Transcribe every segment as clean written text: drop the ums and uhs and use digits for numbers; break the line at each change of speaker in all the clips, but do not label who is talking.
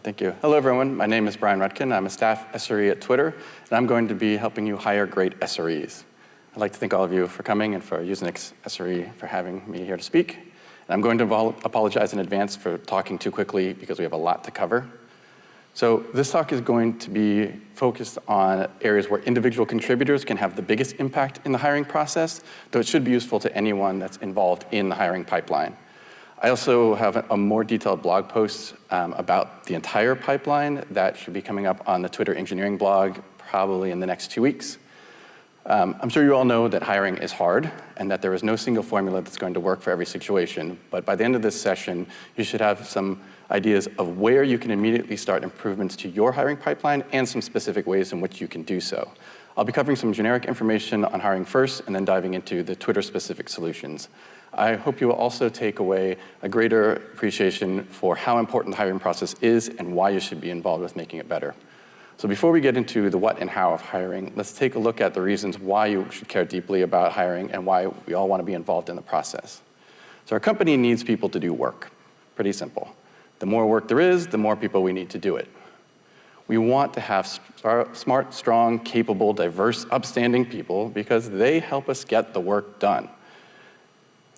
Thank you. Hello, everyone. My name is Brian Rudkin. I'm a staff SRE at Twitter, and I'm going to be helping you hire great SREs. I'd like to thank all of you for coming and for USENIX SRE for having me here to speak. And I'm going to apologize in advance for talking too quickly because we have a lot to cover. So this talk is going to be focused on areas where individual contributors can have the biggest impact in the hiring process, though it should be useful to anyone that's involved in the hiring pipeline. I also have a more detailed blog post about the entire pipeline that should be coming up on the Twitter engineering blog probably in the next 2 weeks. I'm sure you all know that hiring is hard and that there is no single formula that's going to work for every situation, but by the end of this session, you should have some ideas of where you can immediately start improvements to your hiring pipeline and some specific ways in which you can do so. I'll be covering some generic information on hiring first and then diving into the Twitter-specific solutions. I hope you will also take away a greater appreciation for how important the hiring process is and why you should be involved with making it better. So before we get into the what and how of hiring, let's take a look at the reasons why you should care deeply about hiring and why we all want to be involved in the process. So our company needs people to do work. Pretty simple. The more work there is, the more people we need to do it. We want to have smart, strong, capable, diverse, upstanding people because they help us get the work done.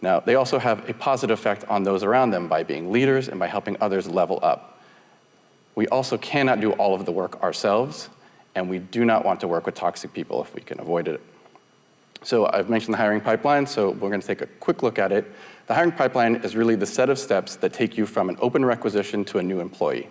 Now, they also have a positive effect on those around them by being leaders and by helping others level up. We also cannot do all of the work ourselves, and we do not want to work with toxic people if we can avoid it. So I've mentioned the hiring pipeline, so we're going to take a quick look at it. The hiring pipeline is really the set of steps that take you from an open requisition to a new employee.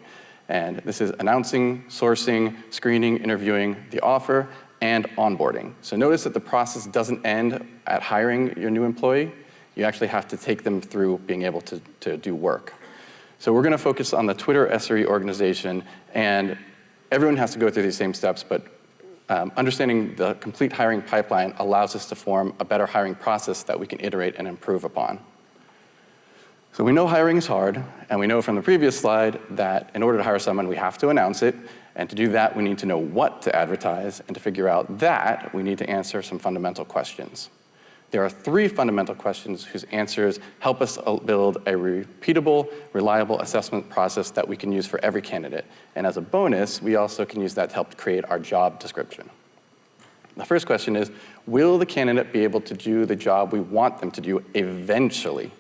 And this is announcing, sourcing, screening, interviewing, the offer, and onboarding. So notice that the process doesn't end at hiring your new employee. You actually have to take them through being able to do work. So we're going to focus on the Twitter SRE organization, and everyone has to go through these same steps, but understanding the complete hiring pipeline allows us to form a better hiring process that we can iterate and improve upon. So we know hiring is hard, and we know from the previous slide that in order to hire someone, we have to announce it, and to do that, we need to know what to advertise, and to figure out that, we need to answer some fundamental questions. There are 3 fundamental questions whose answers help us build a repeatable, reliable assessment process that we can use for every candidate. And as a bonus, we also can use that to help create our job description. The first question is, will the candidate be able to do the job we want them to do eventually?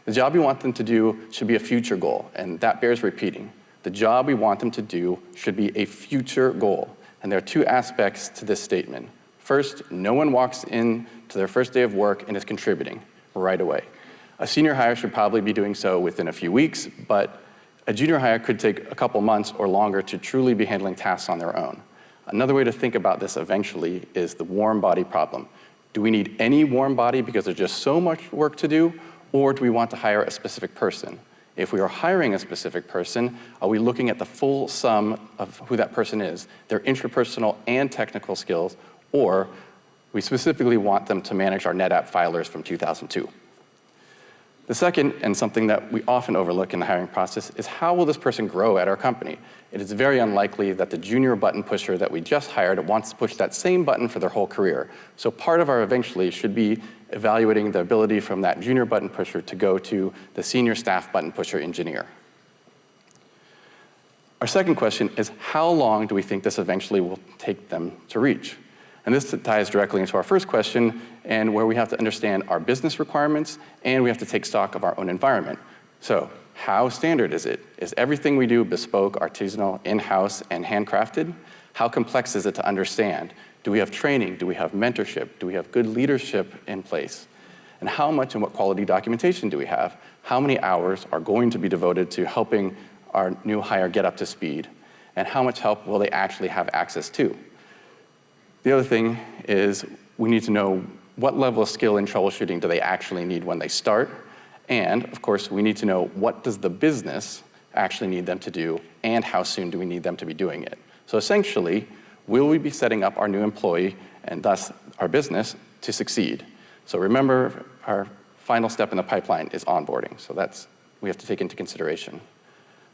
The job we want them to do should be a future goal, and that bears repeating. The job we want them to do should be a future goal. And there are 2 aspects to this statement. First, no one walks in to their first day of work and is contributing right away. A senior hire should probably be doing so within a few weeks, but a junior hire could take a couple months or longer to truly be handling tasks on their own. Another way to think about this eventually is the warm body problem. Do we need any warm body because there's just so much work to do, or do we want to hire a specific person? If we are hiring a specific person, are we looking at the full sum of who that person is, their intrapersonal and technical skills, or we specifically want them to manage our NetApp filers from 2002. The second, and something that we often overlook in the hiring process, is how will this person grow at our company? It is very unlikely that the junior button pusher that we just hired wants to push that same button for their whole career. So part of our eventually should be evaluating the ability from that junior button pusher to go to the senior staff button pusher engineer. Our second question is, how long do we think this eventually will take them to reach? And this ties directly into our first question, and where we have to understand our business requirements, and we have to take stock of our own environment. So how standard is it? Is everything we do bespoke, artisanal, in-house, and handcrafted? How complex is it to understand? Do we have training? Do we have mentorship? Do we have good leadership in place? And how much and what quality documentation do we have? How many hours are going to be devoted to helping our new hire get up to speed? And how much help will they actually have access to? The other thing is we need to know what level of skill in troubleshooting do they actually need when they start. And of course, we need to know what does the business actually need them to do and how soon do we need them to be doing it. So essentially, will we be setting up our new employee and thus our business to succeed? So remember, our final step in the pipeline is onboarding. So we have to take into consideration.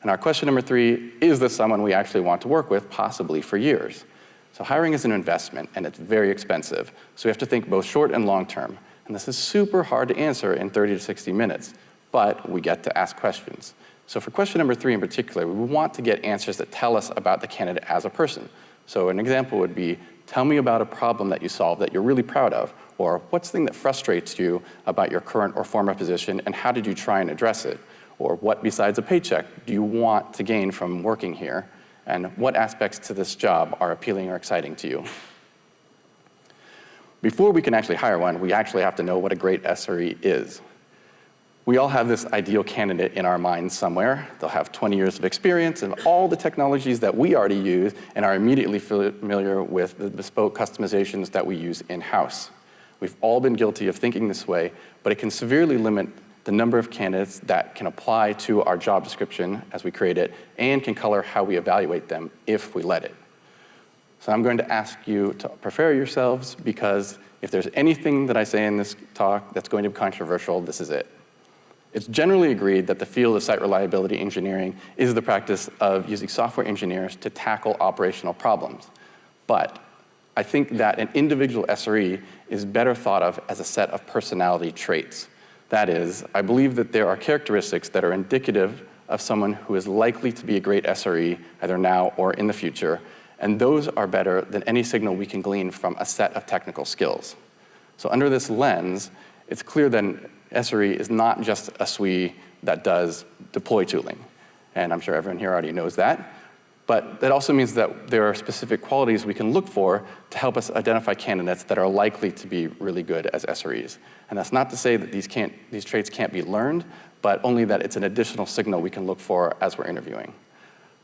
And our question number 3, is this someone we actually want to work with, possibly for years? So hiring is an investment, and it's very expensive. So we have to think both short and long term. And this is super hard to answer in 30 to 60 minutes, but we get to ask questions. So for question number 3 in particular, we want to get answers that tell us about the candidate as a person. So an example would be, tell me about a problem that you solved that you're really proud of, or what's the thing that frustrates you about your current or former position, and how did you try and address it? Or what besides a paycheck do you want to gain from working here? And what aspects to this job are appealing or exciting to you? Before we can actually hire one, we actually have to know what a great SRE is. We all have this ideal candidate in our minds somewhere. They'll have 20 years of experience and all the technologies that we already use and are immediately familiar with the bespoke customizations that we use in-house. We've all been guilty of thinking this way, but it can severely limit the number of candidates that can apply to our job description as we create it and can color how we evaluate them if we let it. So I'm going to ask you to prepare yourselves, because if there's anything that I say in this talk that's going to be controversial, this is it. It's generally agreed that the field of site reliability engineering is the practice of using software engineers to tackle operational problems. But I think that an individual SRE is better thought of as a set of personality traits. That is, I believe that there are characteristics that are indicative of someone who is likely to be a great SRE, either now or in the future, and those are better than any signal we can glean from a set of technical skills. So under this lens, it's clear that an SRE is not just a SWE that does deploy tooling, and I'm sure everyone here already knows that. But that also means that there are specific qualities we can look for to help us identify candidates that are likely to be really good as SREs. And that's not to say that these traits can't be learned, but only that it's an additional signal we can look for as we're interviewing.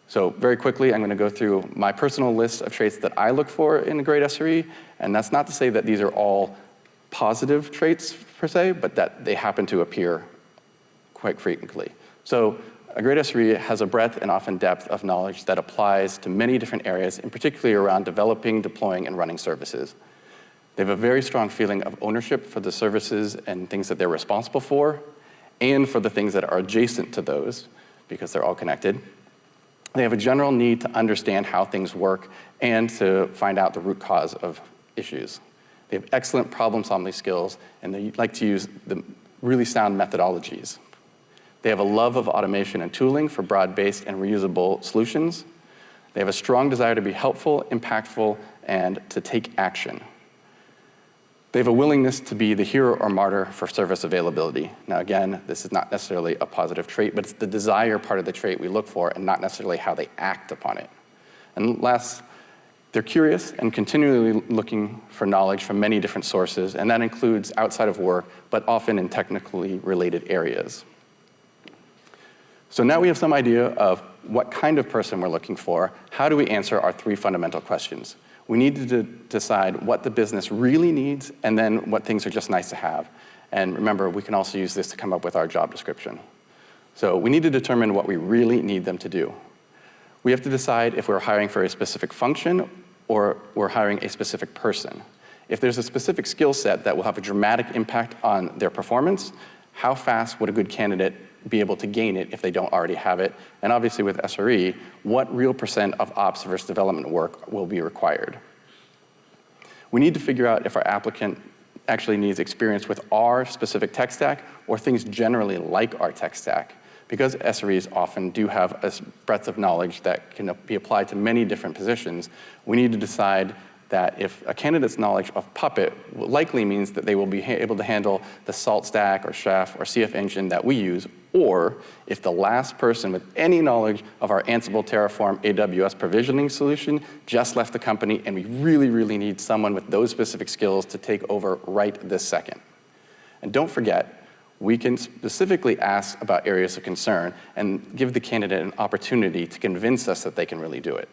So very quickly, I'm going to go through my personal list of traits that I look for in a great SRE, and that's not to say that these are all positive traits per se, but that they happen to appear quite frequently. So a great SRE has a breadth and often depth of knowledge that applies to many different areas, and particularly around developing, deploying, and running services. They have a very strong feeling of ownership for the services and things that they're responsible for, and for the things that are adjacent to those, because they're all connected. They have a general need to understand how things work and to find out the root cause of issues. They have excellent problem-solving skills, and they like to use the really sound methodologies. They have a love of automation and tooling for broad-based and reusable solutions. They have a strong desire to be helpful, impactful, and to take action. They have a willingness to be the hero or martyr for service availability. Now again, this is not necessarily a positive trait, but it's the desire part of the trait we look for and not necessarily how they act upon it. And last, they're curious and continually looking for knowledge from many different sources, and that includes outside of work, but often in technically related areas. So now we have some idea of what kind of person we're looking for. How do we answer our 3 fundamental questions? We need to decide what the business really needs and then what things are just nice to have. And remember, we can also use this to come up with our job description. So we need to determine what we really need them to do. We have to decide if we're hiring for a specific function or we're hiring a specific person. If there's a specific skill set that will have a dramatic impact on their performance, how fast would a good candidate be able to gain it if they don't already have it? And obviously with SRE, what real % of ops versus development work will be required? We need to figure out if our applicant actually needs experience with our specific tech stack or things generally like our tech stack. Because SREs often do have a breadth of knowledge that can be applied to many different positions, we need to decide that if a candidate's knowledge of Puppet likely means that they will be able to handle the Salt Stack or Chef or CF Engine that we use, or if the last person with any knowledge of our Ansible, Terraform, AWS provisioning solution just left the company and we really, really need someone with those specific skills to take over right this second. And don't forget, we can specifically ask about areas of concern and give the candidate an opportunity to convince us that they can really do it.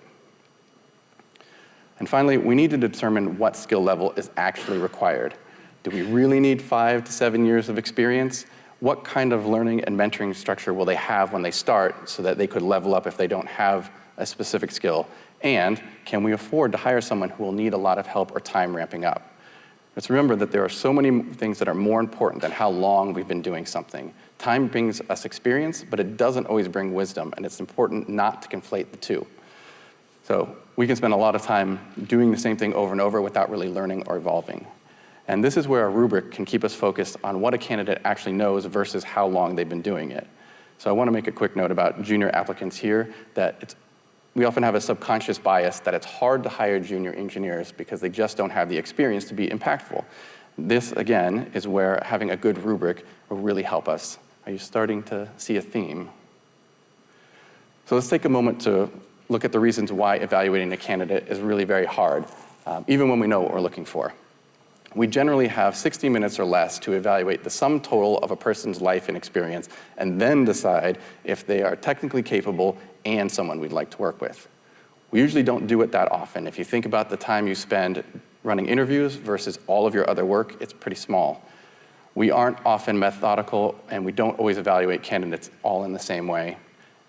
And finally, we need to determine what skill level is actually required. Do we really need 5 to 7 years of experience? What kind of learning and mentoring structure will they have when they start so that they could level up if they don't have a specific skill? And can we afford to hire someone who will need a lot of help or time ramping up? Let's remember that there are so many things that are more important than how long we've been doing something. Time brings us experience, but it doesn't always bring wisdom, and it's important not to conflate the two. So we can spend a lot of time doing the same thing over and over without really learning or evolving. And this is where a rubric can keep us focused on what a candidate actually knows versus how long they've been doing it. So I want to make a quick note about junior applicants here, that we often have a subconscious bias that it's hard to hire junior engineers because they just don't have the experience to be impactful. This, again, is where having a good rubric will really help us. Are you starting to see a theme? So let's take a moment to look at the reasons why evaluating a candidate is really very hard, even when we know what we're looking for. We generally have 60 minutes or less to evaluate the sum total of a person's life and experience, and then decide if they are technically capable and someone we'd like to work with. We usually don't do it that often. If you think about the time you spend running interviews versus all of your other work, it's pretty small. We aren't often methodical, and we don't always evaluate candidates all in the same way.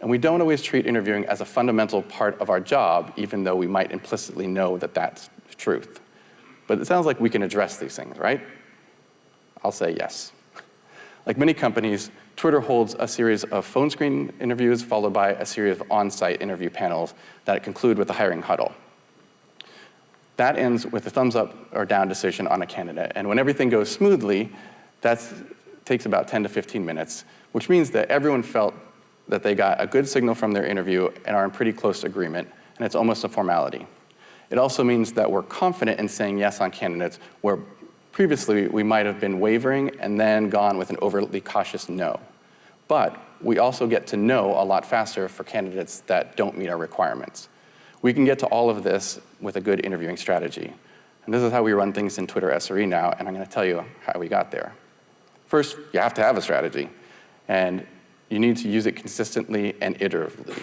And we don't always treat interviewing as a fundamental part of our job, even though we might implicitly know that that's the truth. But it sounds like we can address these things, right? I'll say yes. Like many companies, Twitter holds a series of phone screen interviews followed by a series of on-site interview panels that conclude with a hiring huddle. That ends with a thumbs up or down decision on a candidate. And when everything goes smoothly, that takes about 10 to 15 minutes, which means that everyone felt that they got a good signal from their interview and are in pretty close agreement, and it's almost a formality. It also means that we're confident in saying yes on candidates where previously we might have been wavering and then gone with an overly cautious no. But we also get to know a lot faster for candidates that don't meet our requirements. We can get to all of this with a good interviewing strategy. And this is how we run things in Twitter SRE now, and I'm going to tell you how we got there. First, you have to have a strategy, and you need to use it consistently and iteratively.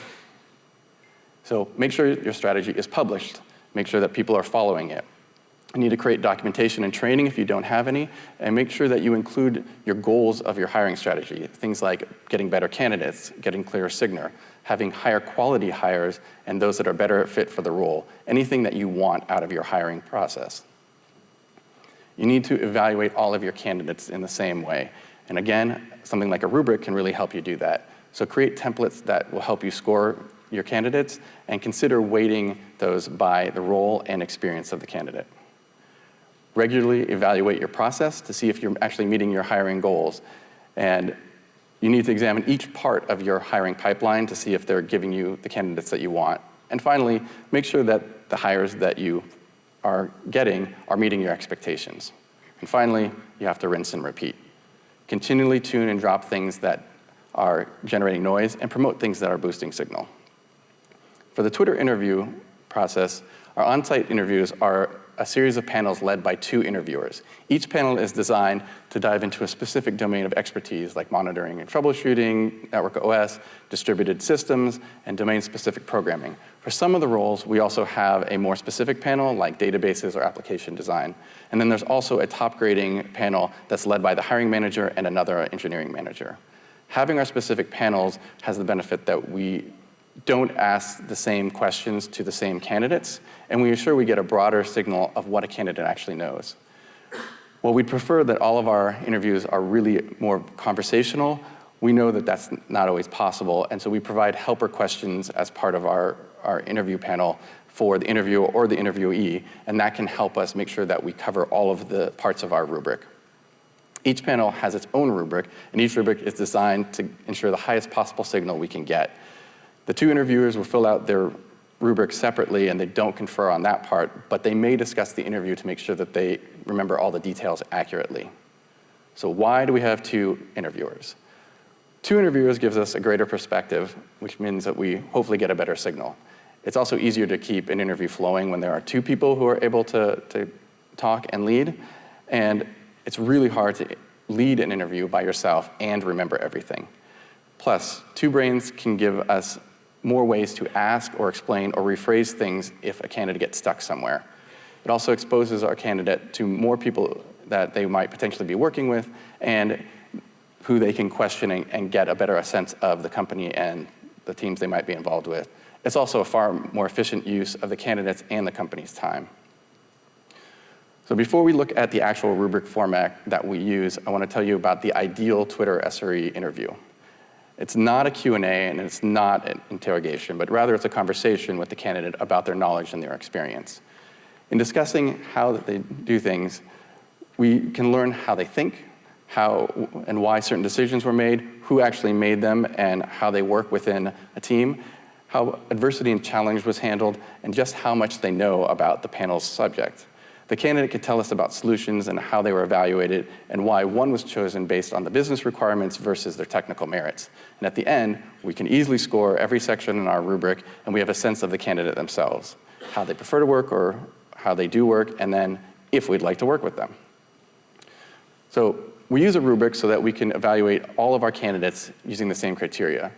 So make sure your strategy is published. Make sure that people are following it. You need to create documentation and training if you don't have any, and make sure that you include your goals of your hiring strategy, things like getting better candidates, getting clearer signal, having higher quality hires, and those that are better fit for the role, anything that you want out of your hiring process. You need to evaluate all of your candidates in the same way. And again, something like a rubric can really help you do that. So create templates that will help you score your candidates, and consider weighting those by the role and experience of the candidate. Regularly evaluate your process to see if you're actually meeting your hiring goals. And you need to examine each part of your hiring pipeline to see if they're giving you the candidates that you want. And finally, make sure that the hires that you are getting are meeting your expectations. And finally, you have to rinse and repeat. Continually tune and drop things that are generating noise and promote things that are boosting signal. For the Twitter interview process, our on-site interviews are a series of panels led by 2 interviewers. Each panel is designed to dive into a specific domain of expertise, like monitoring and troubleshooting, network OS, distributed systems, and domain-specific programming. For some of the roles, we also have a more specific panel, like databases or application design. And then there's also a top grading panel that's led by the hiring manager and another engineering manager. Having our specific panels has the benefit that we don't ask the same questions to the same candidates, and we ensure we get a broader signal of what a candidate actually knows. While we'd prefer that all of our interviews are really more conversational, we know that that's not always possible, and so we provide helper questions as part of our interview panel for the interviewer or the interviewee, and that can help us make sure that we cover all of the parts of our rubric. Each panel has its own rubric, and each rubric is designed to ensure the highest possible signal we can get. The 2 interviewers will fill out their rubrics separately, and they don't confer on that part, but they may discuss the interview to make sure that they remember all the details accurately. So why do we have 2 interviewers? 2 interviewers gives us a greater perspective, which means that we hopefully get a better signal. It's also easier to keep an interview flowing when there are 2 people who are able to talk and lead, and it's really hard to lead an interview by yourself and remember everything. Plus, 2 brains can give us more ways to ask or explain or rephrase things if a candidate gets stuck somewhere. It also exposes our candidate to more people that they might potentially be working with and who they can question and get a better sense of the company and the teams they might be involved with. It's also a far more efficient use of the candidates and the company's time. So before we look at the actual rubric format that we use, I want to tell you about the ideal Twitter SRE interview. It's not a Q&A and it's not an interrogation, but rather it's a conversation with the candidate about their knowledge and their experience. In discussing how they do things, we can learn how they think, how and why certain decisions were made, who actually made them, and how they work within a team, how adversity and challenge was handled, and just how much they know about the panel's subject. The candidate could tell us about solutions and how they were evaluated and why one was chosen based on the business requirements versus their technical merits. And at the end, we can easily score every section in our rubric, and we have a sense of the candidate themselves, how they prefer to work or how they do work, and then if we'd like to work with them. So we use a rubric so that we can evaluate all of our candidates using the same criteria.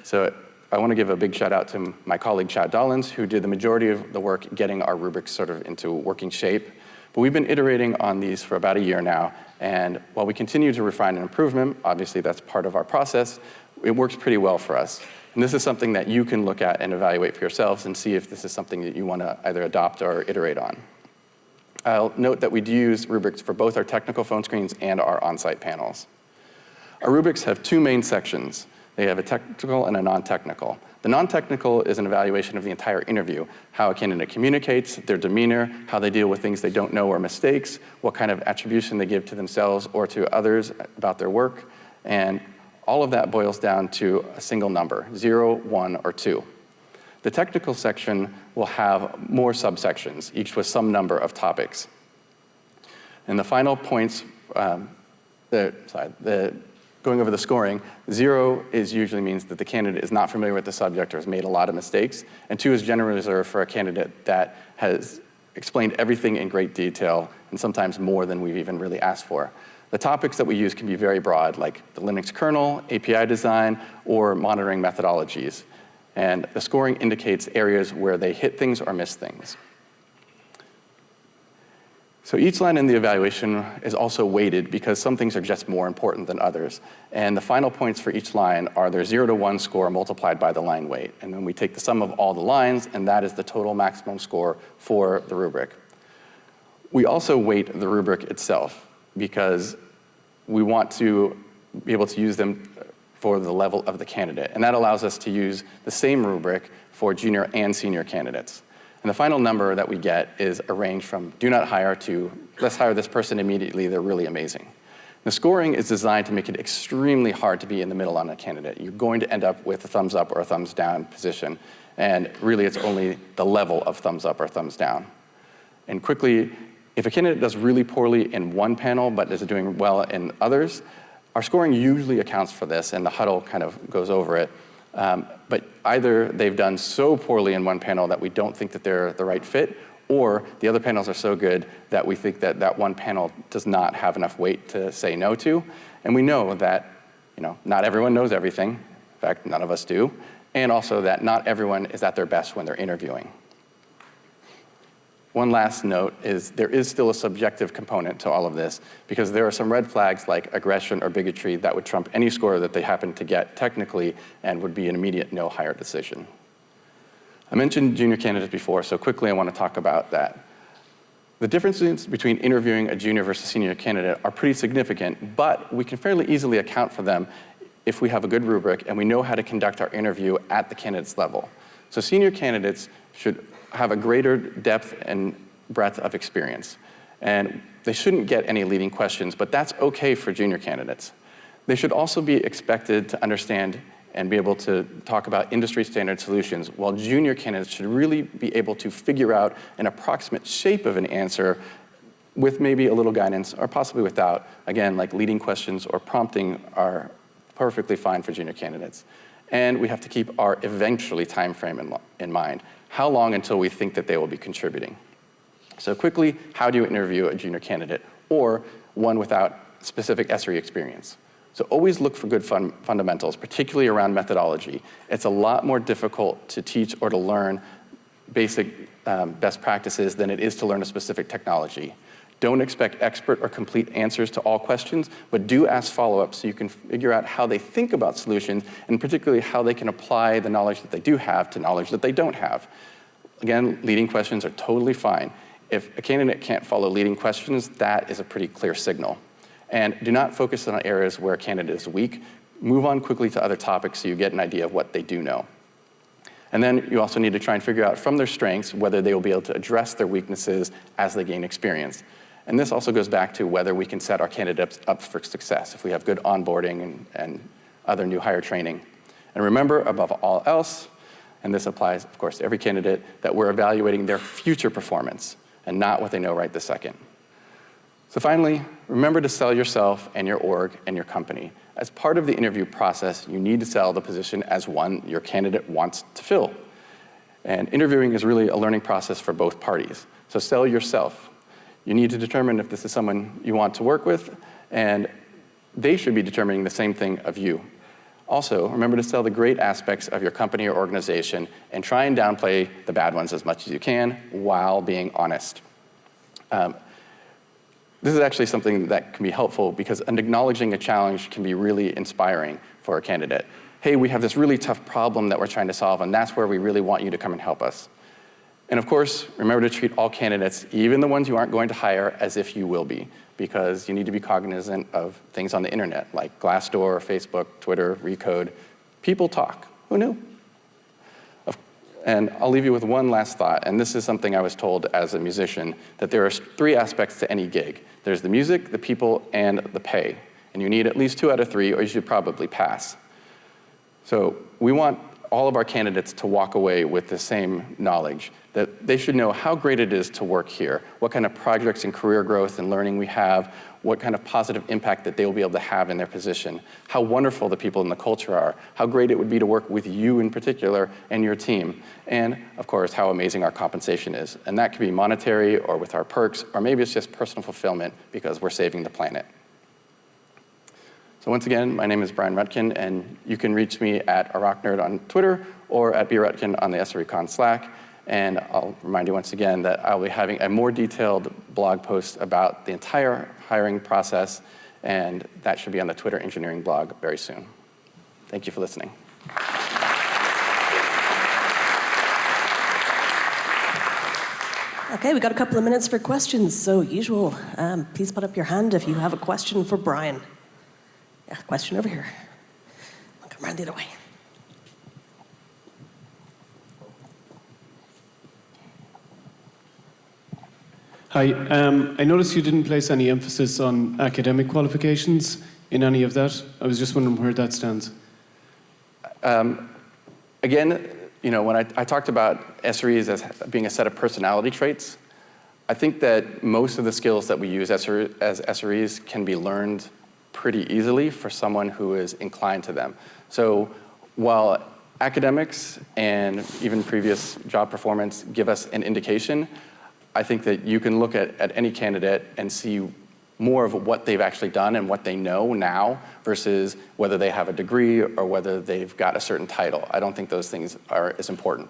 So I want to give a big shout out to my colleague Chad Dollins, who did the majority of the work getting our rubrics sort of into working shape. But we've been iterating on these for about a year now, and while we continue to refine and improve them, obviously that's part of our process, it works pretty well for us. And this is something that you can look at and evaluate for yourselves and see if this is something that you want to either adopt or iterate on. I'll note that we do use rubrics for both our technical phone screens and our on-site panels. Our rubrics have two main sections. They have a technical and a non-technical. The non-technical is an evaluation of the entire interview, how a candidate communicates, their demeanor, how they deal with things they don't know or mistakes, what kind of attribution they give to themselves or to others about their work, and all of that boils down to a single number, 0, 1, or 2. The technical section will have more subsections, each with some number of topics. And the final points, going over the scoring, 0 usually means that the candidate is not familiar with the subject or has made a lot of mistakes, and 2 is generally reserved for a candidate that has explained everything in great detail, and sometimes more than we've even really asked for. The topics that we use can be very broad, like the Linux kernel, API design, or monitoring methodologies. And the scoring indicates areas where they hit things or miss things. So each line in the evaluation is also weighted because some things are just more important than others. And the final points for each line are their 0 to 1 score multiplied by the line weight. And then we take the sum of all the lines, and that is the total maximum score for the rubric. We also weight the rubric itself because we want to be able to use them for the level of the candidate. And that allows us to use the same rubric for junior and senior candidates. And the final number that we get is a range from do not hire to let's hire this person immediately, they're really amazing. The scoring is designed to make it extremely hard to be in the middle on a candidate. You're going to end up with a thumbs up or a thumbs down position. And really it's only the level of thumbs up or thumbs down. And quickly, if a candidate does really poorly in one panel but is doing well in others, our scoring usually accounts for this, and the huddle kind of goes over it. But either they've done so poorly in one panel that we don't think that they're the right fit, or the other panels are so good that we think that that one panel does not have enough weight to say no to. And we know that not everyone knows everything. In fact, none of us do. And also that not everyone is at their best when they're interviewing. One last note is there is still a subjective component to all of this because there are some red flags like aggression or bigotry that would trump any score that they happen to get technically and would be an immediate no hire decision. I mentioned junior candidates before, so quickly I want to talk about that. The differences between interviewing a junior versus senior candidate are pretty significant, but we can fairly easily account for them if we have a good rubric and we know how to conduct our interview at the candidate's level. So senior candidates should have a greater depth and breadth of experience. And they shouldn't get any leading questions, but that's okay for junior candidates. They should also be expected to understand and be able to talk about industry standard solutions, while junior candidates should really be able to figure out an approximate shape of an answer with maybe a little guidance, or possibly without. Again, like leading questions or prompting are perfectly fine for junior candidates. And we have to keep our eventually time frame in mind. How long until we think that they will be contributing? So quickly, how do you interview a junior candidate or one without specific SRE experience? So always look for good fundamentals, particularly around methodology. It's a lot more difficult to teach or to learn basic best practices than it is to learn a specific technology. Don't expect expert or complete answers to all questions, but do ask follow-ups so you can figure out how they think about solutions, and particularly how they can apply the knowledge that they do have to knowledge that they don't have. Again, leading questions are totally fine. If a candidate can't follow leading questions, that is a pretty clear signal. And do not focus on areas where a candidate is weak. Move on quickly to other topics so you get an idea of what they do know. And then you also need to try and figure out from their strengths whether they will be able to address their weaknesses as they gain experience. And this also goes back to whether we can set our candidates up for success, if we have good onboarding and other new hire training. And remember, above all else, and this applies, of course, to every candidate, that we're evaluating their future performance and not what they know right this second. So finally, remember to sell yourself and your org and your company. As part of the interview process, you need to sell the position as one your candidate wants to fill. And interviewing is really a learning process for both parties. So sell yourself. You need to determine if this is someone you want to work with, and they should be determining the same thing of you. Also, remember to sell the great aspects of your company or organization and try and downplay the bad ones as much as you can while being honest. This is actually something that can be helpful because acknowledging a challenge can be really inspiring for a candidate. Hey, we have this really tough problem that we're trying to solve, and that's where we really want you to come and help us. And of course, remember to treat all candidates, even the ones you aren't going to hire, as if you will be, because you need to be cognizant of things on the internet, like Glassdoor, Facebook, Twitter, Recode. People talk. Who knew? And I'll leave you with one last thought, and this is something I was told as a musician, that there are 3 aspects to any gig. There's the music, the people, and the pay. And you need at least 2 out of 3, or you should probably pass. So we want all of our candidates to walk away with the same knowledge, that they should know how great it is to work here, what kind of projects and career growth and learning we have, what kind of positive impact that they will be able to have in their position, how wonderful the people in the culture are, how great it would be to work with you in particular and your team, and of course, how amazing our compensation is. And that could be monetary or with our perks, or maybe it's just personal fulfillment because we're saving the planet. So once again, my name is Brian Rutkin, and you can reach me at ArocNerd on Twitter or at brutkin on the SREcon Slack. And I'll remind you once again that I'll be having a more detailed blog post about the entire hiring process, and that should be on the Twitter engineering blog very soon. Thank you for listening.
Okay, we got a couple of minutes for questions. So usual, please put up your hand if you have a question for Brian. Yeah, question over here. I'll come around the other way.
Hi, I noticed you didn't place any emphasis on academic qualifications in any of that. I was just wondering where that stands.
Again, when I talked about SREs as being a set of personality traits, I think that most of the skills that we use as SREs can be learned pretty easily for someone who is inclined to them. So while academics and even previous job performance give us an indication, I think that you can look at any candidate and see more of what they've actually done and what they know now versus whether they have a degree or whether they've got a certain title. I don't think those things are as important.